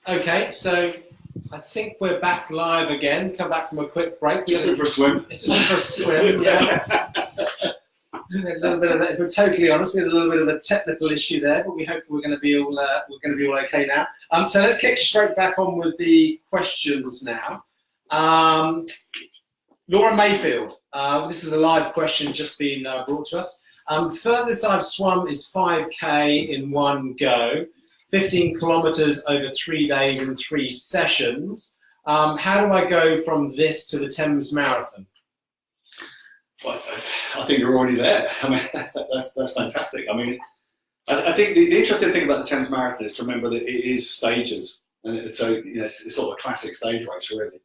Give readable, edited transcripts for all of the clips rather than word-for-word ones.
Okay, so I think we're back live again. Come back from a quick break. Just went for a swim. It's for a swim, yeah. A little bit of, if we're totally honest, we had a little bit of a technical issue there, but we hope we're going to be all okay now. So let's kick straight back on with the questions now. Laura Mayfield, this is a live question just been brought to us. Furthest I've swum is 5K in one go, 15 kilometres over 3 days and 3 sessions. How do I go from this to the Thames Marathon? Well, I think you're already there. I mean, that's fantastic. I mean, I think the interesting thing about the Thames Marathon is to remember that it is stages, and so it's sort of a classic stage race, really.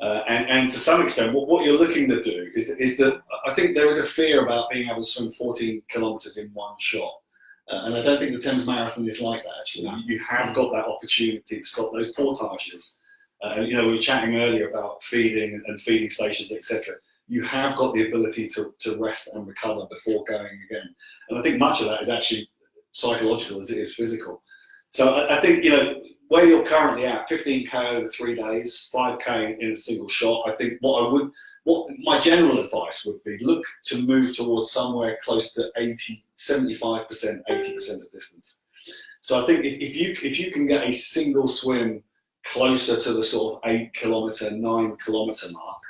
And to some extent, what you're looking to do is that I think there is a fear about being able to swim 14 kilometres in one shot, and I don't think the Thames Marathon is like that. Actually, you have got that opportunity to stop those portages. We were chatting earlier about feeding and feeding stations, etc. You have got the ability to rest and recover before going again. And I think much of that is actually psychological as it is physical. So I think, where you're currently at, 15K over 3 days, 5K in a single shot, I think what my general advice would be, look to move towards somewhere close to 75%, 80% of distance. So I think if you can get a single swim closer to the sort of 8 kilometre, 9 kilometre mark,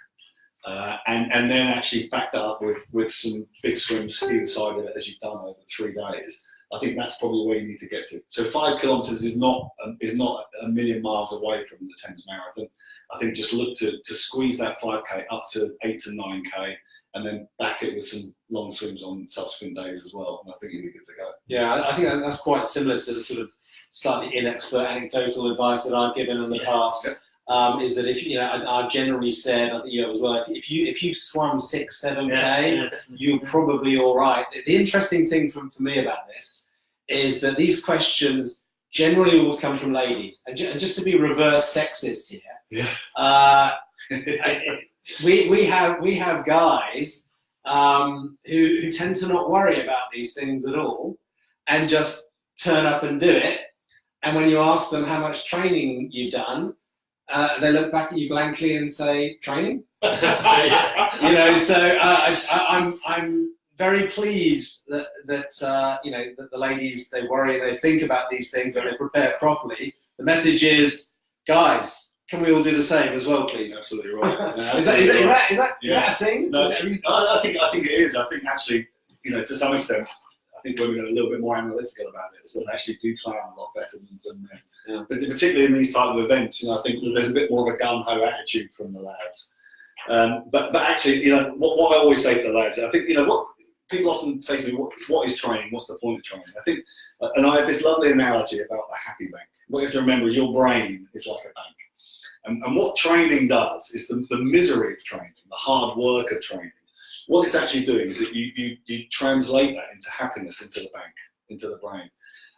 and then actually back that up with some big swims either side of it as you've done over 3 days, I think that's probably where you need to get to. So 5 kilometres is not a million miles away from the Thames Marathon. I think just look to squeeze that 5K up to 8 to 9K, and then back it with some long swims on subsequent days as well. And I think you'll be good to go. Yeah, I think that's quite similar to the sort of slightly inexpert anecdotal advice that I've given in the past. Yeah. Is that if I generally said as well, if you swam 6, 7K, you're probably all right. The interesting thing for me about this is that these questions generally always come from ladies, and just to be reverse sexist here, we have guys who tend to not worry about these things at all, and just turn up and do it. And when you ask them how much training you've done, they look back at you blankly and say, "Training." So I'm very pleased that the ladies, they worry, they think about these things, and they prepare properly. The message is, guys, can we all do the same as well, please? Absolutely right. No, is that a thing? No, I think it is. I think actually, to some extent, I think women are a little bit more analytical about it, so they actually do plan a lot better than men. Yeah. But particularly in these type of events, I think there's a bit more of a gun-ho attitude from the lads. But actually, what I always say to the lads, I think, what people often say to me, what is training? What's the point of training? I think, and I have this lovely analogy about a happy bank. What you have to remember is your brain is like a bank. And what training does is the misery of training, the hard work of training. What it's actually doing is that you translate that into happiness into the bank, into the brain.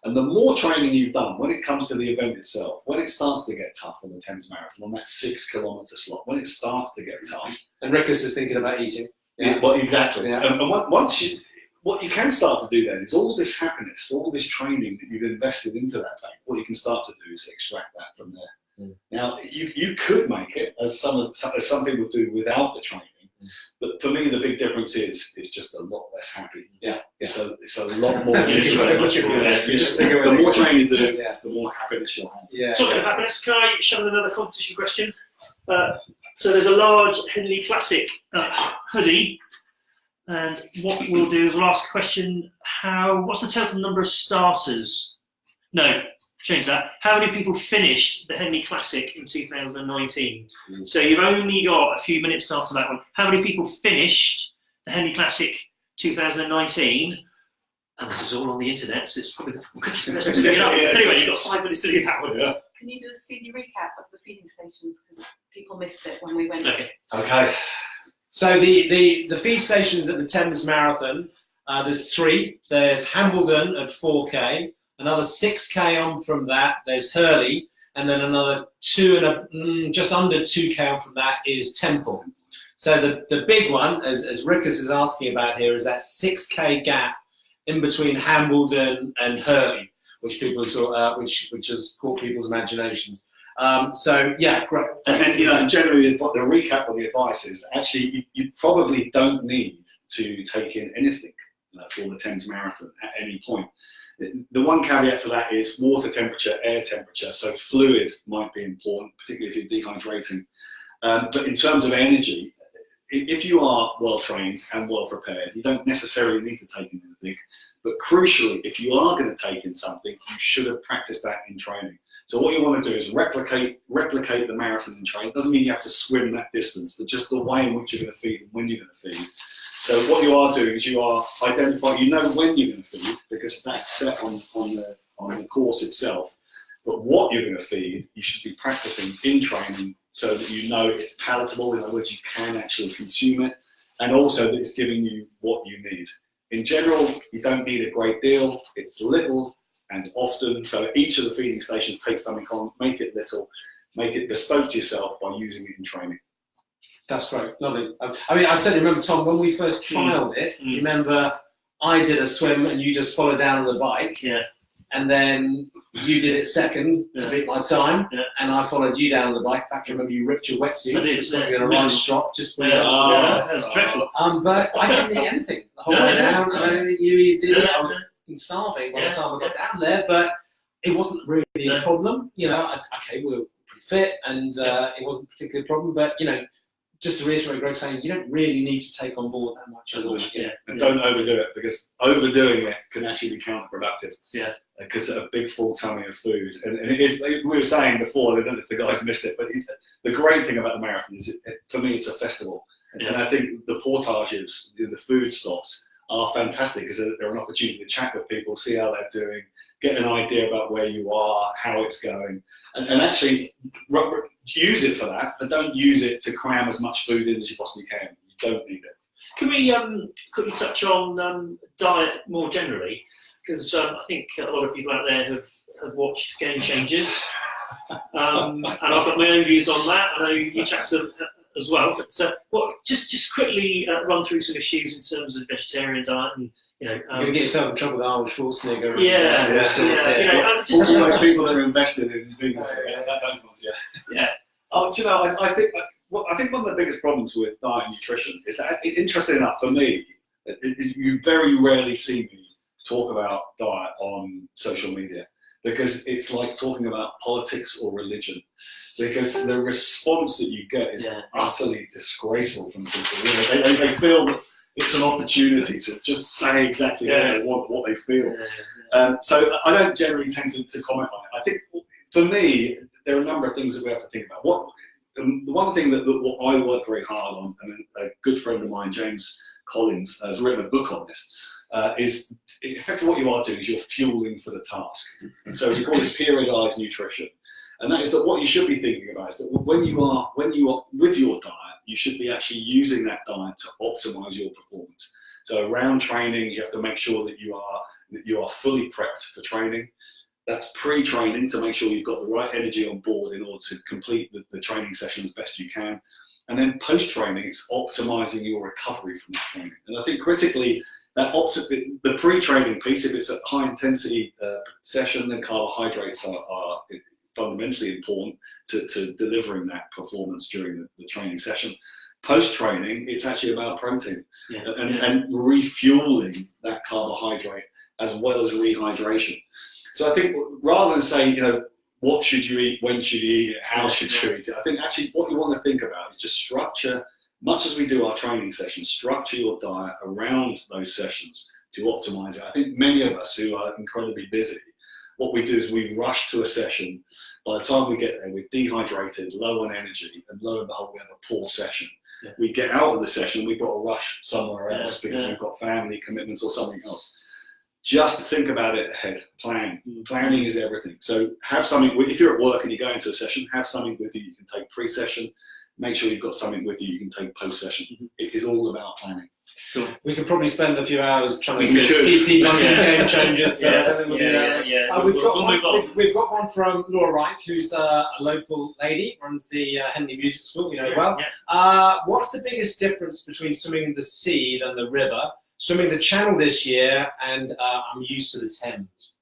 And the more training you've done, when it comes to the event itself, when it starts to get tough on the Thames Marathon, on that 6 kilometre slot, when it starts to get tough. And Rickus is thinking about eating. Yeah. Well, exactly. Yeah. And what you can start to do then is all this happiness, all this training that you've invested into that bank, what you can start to do is extract that from there. Now, you could make it, as some people do, without the training. But for me, the big difference is just a lot less happy. Yeah, it's a lot more. The more training you do, the more happiness you'll have. Yeah. Talking of happiness, can I shove another competition question? So there's a large Henley Classic hoodie, and what we'll do is we'll ask a question: what's the total number of starters? No. Change that. How many people finished the Henley Classic in 2019? So you've only got a few minutes to answer that one. How many people finished the Henley Classic 2019? And this is all on the internet, so it's probably the quickest person to look it up. Anyway, you've got 5 minutes to do that one. Yeah. Can you do a speedy recap of the feeding stations, because people missed it when we went? Okay. So the feed stations at the Thames Marathon, there's 3. There's Hambledon at 4K. Another 6K on from that, there's Hurley, and then another just under 2K on from that is Temple. So the big one, as Rickus is asking about here, is that 6K gap in between Hambledon and Hurley, which which has caught people's imaginations. So yeah, great. And generally the recap on the advice is actually you probably don't need to take in anything for the Thames Marathon at any point. The one caveat to that is water temperature, air temperature, so fluid might be important, particularly if you're dehydrating. But in terms of energy, if you are well trained and well prepared, you don't necessarily need to take in anything. But crucially, if you are going to take in something, you should have practiced that in training. So what you want to do is replicate the marathon in training. It doesn't mean you have to swim that distance, but just the way in which you're going to feed and when you're going to feed. So what you are doing is you are identifying, you know when you're going to feed because that's set on the course itself. But what you're going to feed, you should be practicing in training so that you know it's palatable, in other words, you can actually consume it, and also that it's giving you what you need. In general, you don't need a great deal. It's little and often. So each of the feeding stations take something on, make it little, make it bespoke to yourself by using it in training. That's great, lovely. I mean, I certainly remember, Tom, when we first trialled it, you remember I did a swim and you just followed down on the bike. Yeah. And then you did it second to beat my time, and I followed you down on the bike. In fact, I remember you ripped your wetsuit. I did, just probably going to run strop just for that was dreadful. But I didn't eat anything the whole way down. I don't think you did it. I was starving by the time I got down there, but it wasn't really a problem. You know, okay, we were pretty fit, and it wasn't a particular problem. But you know, just to reiterate what Greg's saying, you don't really need to take on board that much at all. And don't overdo it, because overdoing it can actually be counterproductive. Yeah. Because a big full tummy of food, and it is. We were saying before, I don't know if the guys missed it, but the great thing about the marathon is, for me, it's a festival, and I think the portages, the food stops, are fantastic because they're an opportunity to chat with people, see how they're doing, get an idea about where you are, how it's going, and actually use it for that, but don't use it to cram as much food in as you possibly can. You don't need it. Can we quickly touch on diet more generally? Because I think a lot of people out there have watched Game Changers, and I've got my own views on that. I know you chat to them as well, but just quickly run through some issues in terms of vegetarian diet, and you know, you're going to get yourself in trouble with Arnold Schwarzenegger. All those people that are invested in vegans, those ones, yeah. Oh, do you know, I think one of the biggest problems with diet and nutrition is that, interesting enough for me, you very rarely see me talk about diet on social media, because it's like talking about politics or religion, because the response that you get is utterly disgraceful from people. You know, they feel that it's an opportunity to just say exactly what they want, what they feel. So I don't generally tend to comment on it. I think for me, there are a number of things that we have to think about. The one thing that what I work very hard on, and a good friend of mine, James Collins, has written a book on this, is effectively what you are doing is you're fueling for the task. And so we call it periodized nutrition. And that is that what you should be thinking about is that when you are with your diet, you should be actually using that diet to optimize your performance. So around training, you have to make sure that you are fully prepped for training. That's pre-training to make sure you've got the right energy on board in order to complete the training session as best you can. And then post-training, it's optimizing your recovery from that training. And I think critically, the pre-training piece, if it's a high-intensity session, then carbohydrates are fundamentally important to delivering that performance during the training session. Post-training, it's actually about protein and refueling that carbohydrate as well as rehydration. So I think rather than say, you know, what should you eat, when should you eat it, how should you eat it, I think actually what you want to think about is just structure, much as we do our training sessions, structure your diet around those sessions to optimize it. I think many of us who are incredibly busy, what we do is we rush to a session. By the time we get there, we're dehydrated, low on energy, and lo and behold, we have a poor session. Yeah. We get out of the session, we've got to rush somewhere else because we've got family commitments or something else. Just think about it ahead. Plan. Planning is everything. So have something, if you're at work and you go into a session, have something with you you can take pre-session. Make sure you've got something with you you can take post-session. It is all about planning. Cool. We could probably spend a few hours trying to keep on Game Changers. We've got one from Laura Wright, who's a local lady, runs the Henley Music School, you know well. What's the biggest difference between swimming the sea than the river? Swimming the Channel this year, and I'm used to the Thames.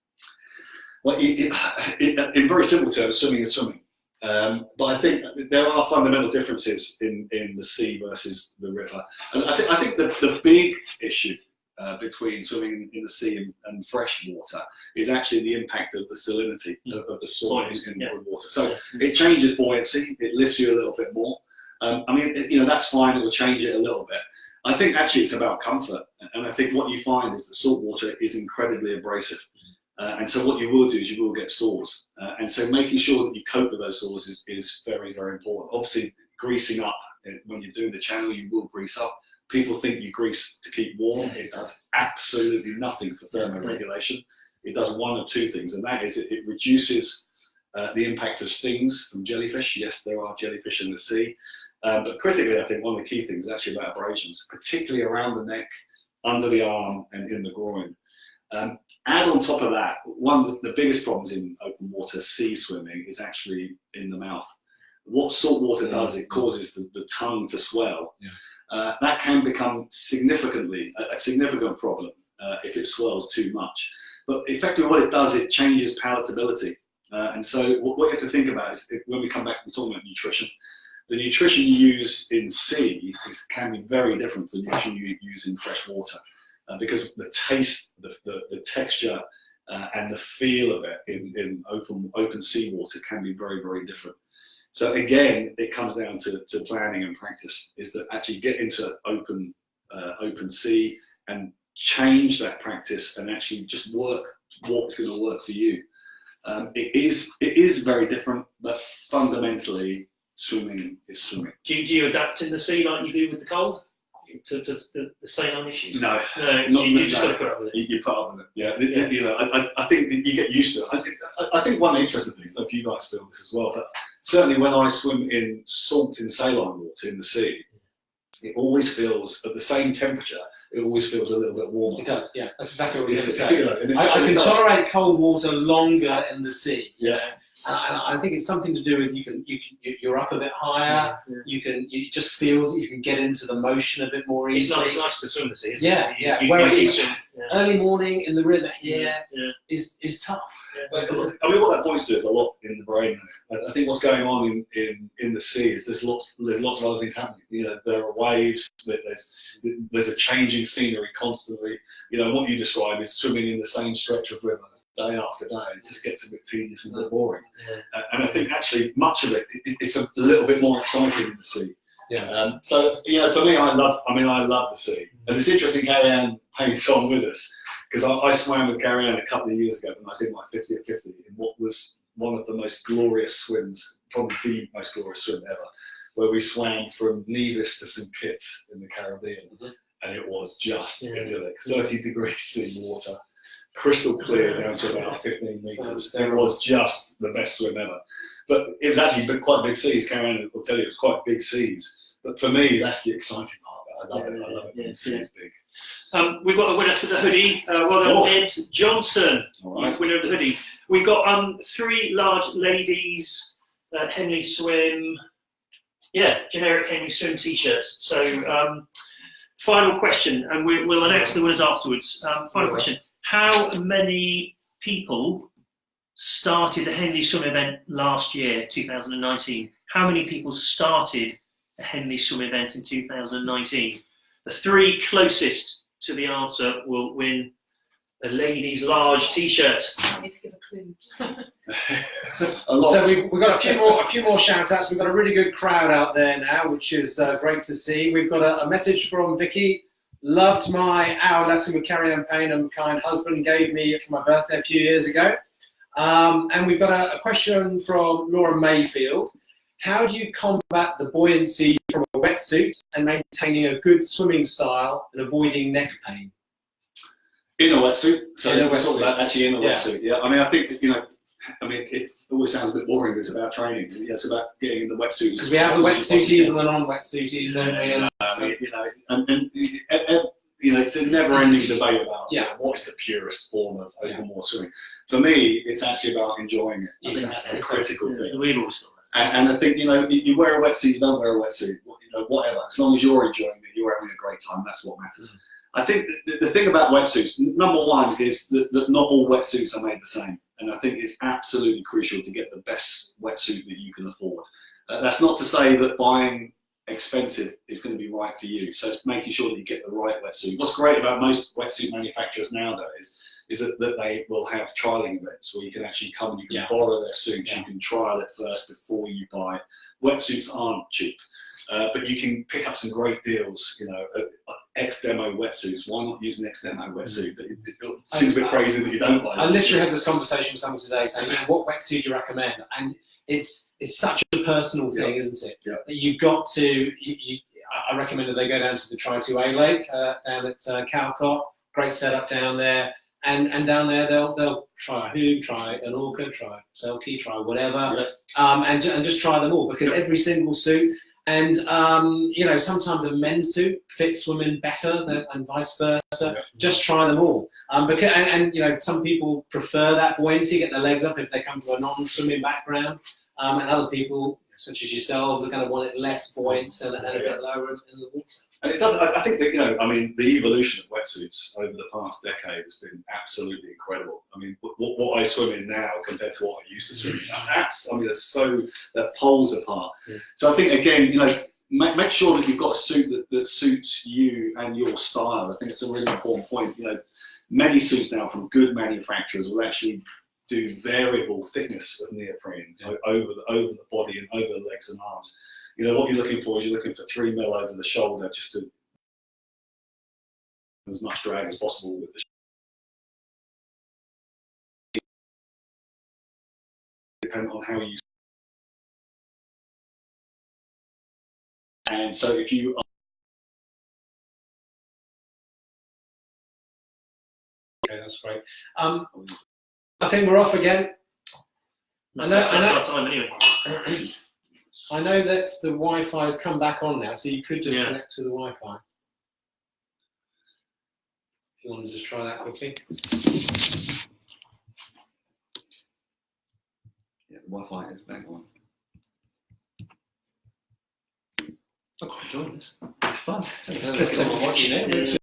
Well, in very simple terms, swimming is swimming. But I think there are fundamental differences in the sea versus the river. And I think the big issue between swimming in the sea and fresh water is actually the impact of the salinity of the soil in the water. So it changes buoyancy, it lifts you a little bit more. I mean, that's fine, it will change it a little bit. I think actually it's about comfort. And I think what you find is that salt water is incredibly abrasive. And so what you will do is you will get sores. And so making sure that you cope with those sores is very, very important. Obviously, greasing up, when you're doing the channel, you will grease up. People think you grease to keep warm. It does absolutely nothing for thermoregulation. It does one of two things, and that is it reduces the impact of stings from jellyfish. Yes, there are jellyfish in the sea. But critically, I think one of the key things is actually about abrasions, particularly around the neck, under the arm, and in the groin. Add on top of that, one of the biggest problems in open water sea swimming is actually in the mouth. What salt water does, it causes the tongue to swell. That can become a significant problem if it swells too much. But effectively what it does, it changes palatability. And so what you have to think about is, when we come back, we're talking about nutrition. The nutrition you use in sea can be very different from the nutrition you use in fresh water. Because the taste, the texture, and the feel of it in open seawater can be very, very different. So again, it comes down to planning and practice. Is that actually get into open sea and change that practice and actually just work what's going to work for you. It is very different, but fundamentally, swimming is swimming. Do you adapt in the sea like you do with the cold? To the saline issues? No, you just got to put up with it. You put up with it. Yeah. I think that you get used to it. I think one of the interesting things, I don't know if you guys feel this as well, but certainly when I swim in salt and saline water in the sea, it always feels at the same temperature. It always feels a little bit warmer. It does. Yeah, that's exactly what we were going to say. I can tolerate cold water longer in the sea. Yeah. And I think it's something to do with you're up a bit higher. It just feels that you can get into the motion a bit more easily. It's nice to swim the sea, isn't it? Yeah. Whereas early morning in the river here is tough. I mean, what that points to is a lot in the brain. I think what's going on in the sea is there's lots of other things happening. There are waves. There's a changing scenery constantly. What you describe is swimming in the same stretch of river day after day. It just gets a bit tedious and a bit boring. And I think actually much of it's a little bit more exciting in the sea. So for me, I love the sea. And it's interesting, Keri-Anne Payne's on with us, because I swam with Keri-Anne a couple of years ago when I did my 50-50 in what was one of the most glorious swims, probably the most glorious swim ever, where we swam from Nevis to St Kitts in the Caribbean, and it was just idyllic. 30-degree sea water, crystal clear down to about 15 metres. It was just the best swim ever. But it was actually quite big seas. Keri-Anne will tell you it was quite big seas. But for me, that's the exciting part of it. I love it. I love it when the sea is big. We've got a winner for the hoodie. Well done, Ed Johnson. All right. Winner of the hoodie. We've got 3 large ladies Henley Swim. Generic Henley Swim t-shirts. So final question, and we'll announce the winners afterwards. Final question. How many people started the Henley Swim event last year, 2019? How many people started the Henley Swim event in 2019? The 3 closest to the answer will win a ladies' large t-shirt. I need to give a clue. So we've got a few more shout-outs. We've got a really good crowd out there now, which is great to see. We've got a message from Vicky. Loved my hour lesson with Keri-Anne Payne, and kind husband gave me for my birthday a few years ago. And we've got a question from Laura Mayfield. How do you combat the buoyancy from a wetsuit and maintaining a good swimming style and avoiding neck pain? In a wetsuit. So in a we're wetsuit. talking about actually in a wetsuit. Yeah. I mean, I think it always sounds a bit boring. It's about training. It's about getting in the wetsuit. Because we have the wetsuities and the non-wetsuities, don't we? It's a never-ending debate about what is the purest form of open water swimming. For me, it's actually about enjoying it. I think that's the critical thing. We've always thought that. And I think you wear a wetsuit, you don't wear a wetsuit, whatever. As long as you're enjoying it, you're having a great time. That's what matters. I think the thing about wetsuits, number one, is that not all wetsuits are made the same. And I think it's absolutely crucial to get the best wetsuit that you can afford. That's not to say that buying expensive is going to be right for you. So it's making sure that you get the right wetsuit. What's great about most wetsuit manufacturers nowadays is that they will have trialing events where you can actually come and you can borrow their suits, you can trial it first before you buy. Wetsuits aren't cheap, but you can pick up some great deals, you know, ex-demo wetsuits. Why not use an ex-demo wetsuit? It seems a bit crazy that you don't buy I literally had this conversation with someone today saying, what wetsuit do you recommend? And it's such a personal thing, isn't it? Yeah. That you've got to, I recommend that they go down to the Tri-2A Lake down at Calcott. Great setup down there. And down there they'll try a Hoog, try an Orca, try Selkie, try whatever, and just try them all, because every single suit, and you know, sometimes a men's suit fits women better than, and vice versa. Just try them all, because and you know, some people prefer that buoyancy, get their legs up if they come from a non-swimming background, and other people, such as yourselves, are going to want it less buoyant and a bit lower in the water. And it does. I think that, you know, I mean, the evolution of wetsuits over the past decade has been absolutely incredible. I mean, what I swim in now compared to what I used to swim in, I mean, they're poles apart. Yeah. So I think, again, you know, make sure that you've got a suit that suits you and your style. I think it's a really important point. You know, many suits now from good manufacturers will actually do variable thickness of neoprene over the body and over the legs and arms. You know, what you're looking for is you're looking for 3 mil over the shoulder, just to as much drag as possible with the depending on how you. And so if you okay, that's great. I think we're off again. That's our time anyway. I know that the Wi-Fi has come back on now, so you could just connect to the Wi-Fi. If you want to just try that quickly. Yeah, the Wi-Fi is back on. I'm quite enjoying this. It's fun. Look at what you know.